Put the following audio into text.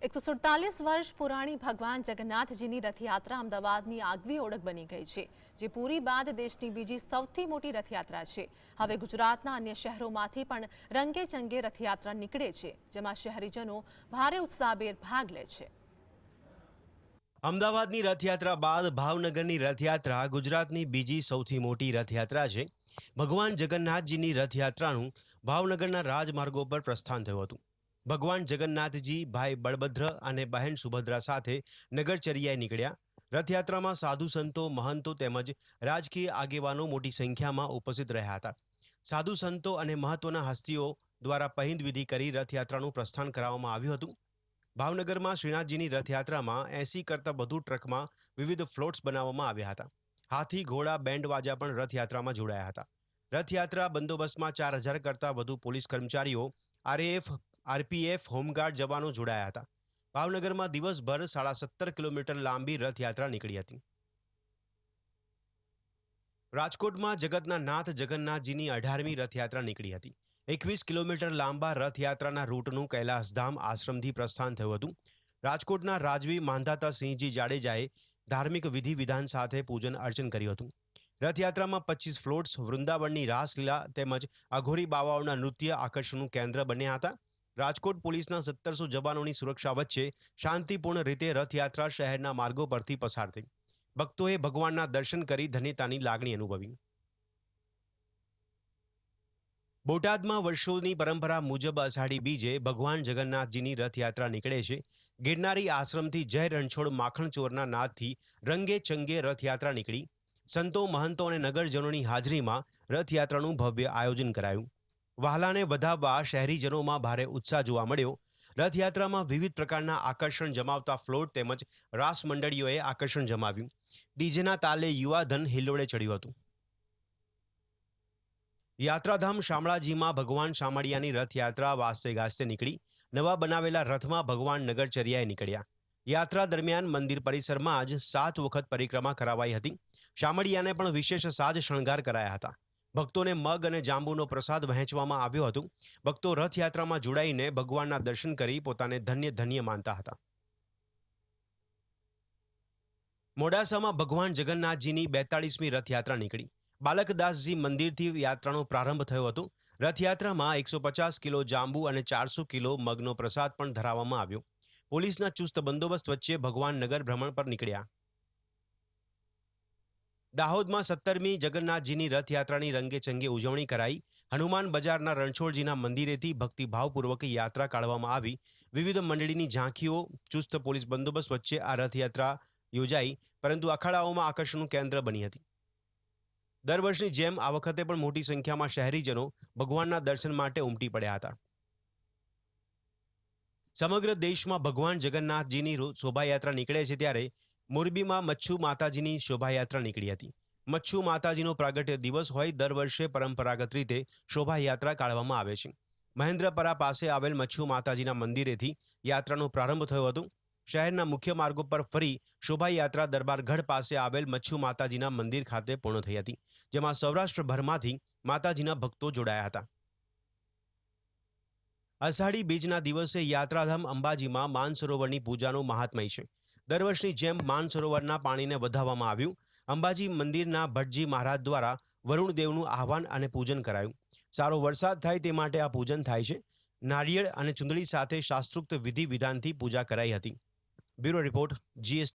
147 વર્ષ પુરાણી ભગવાન જગન્નાથજીની રથયાત્રા અમદાવાદની આગવી ઓળખ બની ગઈ છે, જે પૂરી બાદ દેશની બીજી સૌથી મોટી રથયાત્રા છે। હવે ગુજરાતના અન્ય શહેરોમાંથી પણ રંગેચંગે રથયાત્રા નીકળે છે, જેમાં શહેરીજનો ભારે ઉત્સાહભેર ભાગ લે છે। અમદાવાદની રથયાત્રા બાદ ભાવનગરની રથયાત્રા ગુજરાતની બીજી સૌથી મોટી રથયાત્રા છે। ભગવાન જગન્નાથજીની રથયાત્રાનું ભાવનગરના રાજમાર્ગો પર પ્રસ્થાન થયું હતું। ભગવાન જગન્નાથજી ભાઈ બળભદ્ર અને બહેન સુભદ્રા સાથે નગરચર્યાએ નીકળ્યા। રથયાત્રામાં સાધુ સંતો, મહંતો તેમજ રાજકીય આગેવાનો મોટી સંખ્યામાં ઉપસ્થિત રહ્યા હતા। સાધુ સંતો અને મહત્વના હસ્તીઓ દ્વારા પહિંદ વિધિ કરી રથયાત્રાનું પ્રસ્થાન કરાવવામાં આવ્યું હતું। ભાવનગરમાં શ્રીનાથજીની રથયાત્રામાં 80 કરતાં વધુ ટ્રકમાં વિવિધ ફ્લોટ્સ બનાવવામાં આવ્યા હતા। હાથી, ઘોડા, બેન્ડ વાજા પણ રથયાત્રામાં જોડાયા હતા। રથયાત્રા બંદોબસ્તમાં 4000 કરતાં વધુ પોલીસ કર્મચારીઓ, આરપીએફ, હોમગાર્ડ જવાનો જોડાયા હતા। ભાવનગરમાં દિવસભર 17.5 કિલોમીટર લાંબી રથયાત્રા નીકળી હતી। રાજકોટમાં જગતના નાથ જગન્નાથજીની 18મી રથયાત્રા નીકળી હતી। 21 કિલોમીટર લાંબા રથયાત્રાના રૂટનું કૈલાસધામ આશ્રમથી પ્રસ્થાન થયું હતું। રાજકોટના રાજવી માંધાતા સિંહજી જાડેજાએ ધાર્મિક વિધિ વિધાન સાથે પૂજન અર્ચન કર્યું હતું। રથયાત્રામાં 25 ફ્લોટ્સ, વૃંદાવનની રાસલીલા તેમજ અઘોરી બાવાઓના નૃત્ય આકર્ષણનું કેન્દ્ર બન્યા હતા। રાજકોટ પોલીસના 1700 જવાનોની સુરક્ષા વચ્ચે શાંતિપૂર્ણ રીતે રથયાત્રા શહેરના માર્ગો પરથી પસાર થઈ। ભક્તોએ ભગવાનના દર્શન કરી ધન્યતાની લાગણી અનુભવી। બોટાદમાં વર્ષોની પરંપરા મુજબ અષાઢી બીજે ભગવાન જગન્નાથજીની રથયાત્રા નીકળે છે। ગિરનારી આશ્રમથી જય રણછોડ માખણચોરના નાદથી રંગે ચંગે રથયાત્રા નીકળી। સંતો, મહંતો અને નગરજનોની હાજરીમાં રથયાત્રાનું ભવ્ય આયોજન કરાયું। વહાલાને વધાવવા શહેરીજનોમાં ભારે ઉત્સાહ જોવા મળ્યો। રથયાત્રામાં વિવિધ પ્રકારના આકર્ષણ જમાવતા ફ્લોટ તેમજ રાસ મંડળીઓએ આકર્ષણ જમાવ્યું। ડીજેના તાલે યુવાધન હિલ્લોળે ચડ્યું હતું। યાત્રાધામ શામળાજીમાં ભગવાન શામળિયાની રથયાત્રા વાસ્તે ગાસ્તે નીકળી। નવા બનાવેલા રથમાં ભગવાન નગરચર્યાએ નીકળ્યા। યાત્રા દરમિયાન મંદિર પરિસરમાં જ 7 વખત પરિક્રમા કરાવાઈ હતી। શામળિયાને પણ વિશેષ સાજ શણગાર કરાયા હતા। ભક્તોને મગ અને જાંબુનો પ્રસાદ વહેંચવામાં આવ્યો હતો। ભક્તો રથયાત્રામાં જોડાઈને ભગવાનના દર્શન કરી પોતાને ધન્ય માનતા હતા। મોડાસામાં ભગવાન જગન્નાથજીની 42મી રથયાત્રા નીકળી। બાલકદાસજી મંદિરથી યાત્રાનો પ્રારંભ થયો હતો। રથયાત્રામાં 150 કિલો જાંબુ અને 400 કિલો મગનો પ્રસાદ પણ ધરાવવામાં આવ્યો। પોલીસના ચુસ્ત બંદોબસ્ત વચ્ચે ભગવાન નગર ભ્રમણ પર નીકળ્યા। દાહોદમાં 17મી જગન્નાથજીની રથયાત્રાની રંગેચંગે ઉજવણી કરાઈ। હનુમાન બજારના રણછોડજીના મંદિરેથી ભક્તિભાવપૂર્વક યાત્રા કાઢવામાં આવી। વિવિધ મંડળીની ઝાંખીઓ, ચુસ્ત પોલીસ બંદોબસ્ત વચ્ચે આ રથયાત્રા યોજાઈ, પરંતુ અખાડાઓમાં આકર્ષણનું કેન્દ્ર બની હતી। દર વર્ષની જેમ આ વખતે પણ મોટી સંખ્યામાં શહેરીજનો ભગવાનના દર્શન માટે ઉમટી પડ્યા હતા। સમગ્ર દેશમાં ભગવાન જગન્નાથજીની શોભાયાત્રા નીકળે છે, ત્યારે મોરબીમાં મચ્છુ માતાજીની શોભાયાત્રા નીકળી હતી। મચ્છુ માતાજીનો પ્રાગટ્ય દિવસ હોય દર વર્ષે પરંપરાગત રીતે શોભાયાત્રા કાઢવામાં આવે છે। મહેન્દ્રપરા પાસે આવેલ મચ્છુ માતાજીના મંદિરેથી યાત્રાનો પ્રારંભ થયો હતો। શહેરના મુખ્ય માર્ગો પર ફરી શોભાયાત્રા દરબારગઢ પાસે આવેલ મચ્છુ માતાજીના મંદિર ખાતે પૂર્ણ થઈ હતી, જેમાં સૌરાષ્ટ્રભરમાંથી માતાજીના ભક્તો જોડાયા હતા। અષાઢી બીજના દિવસે યાત્રાધામ અંબાજીમાં માનસરોવરની પૂજાનું મહાત્મય છે। દર વર્ષની જેમ માનસરોવરના પાણીને વધાવવામાં આવ્યું। અંબાજી મંદિરના ભટ્ટજી મહારાજ દ્વારા વરુણદેવનું આહવાન અને પૂજન કરાયું। સારો વરસાદ થાય તે માટે આ પૂજન થાય છે। નારિયેળ અને ચુંદડી સાથે શાસ્ત્રોક્ત વિધિ વિધાનથી પૂજા કરાઈ હતી। Bureau report, GS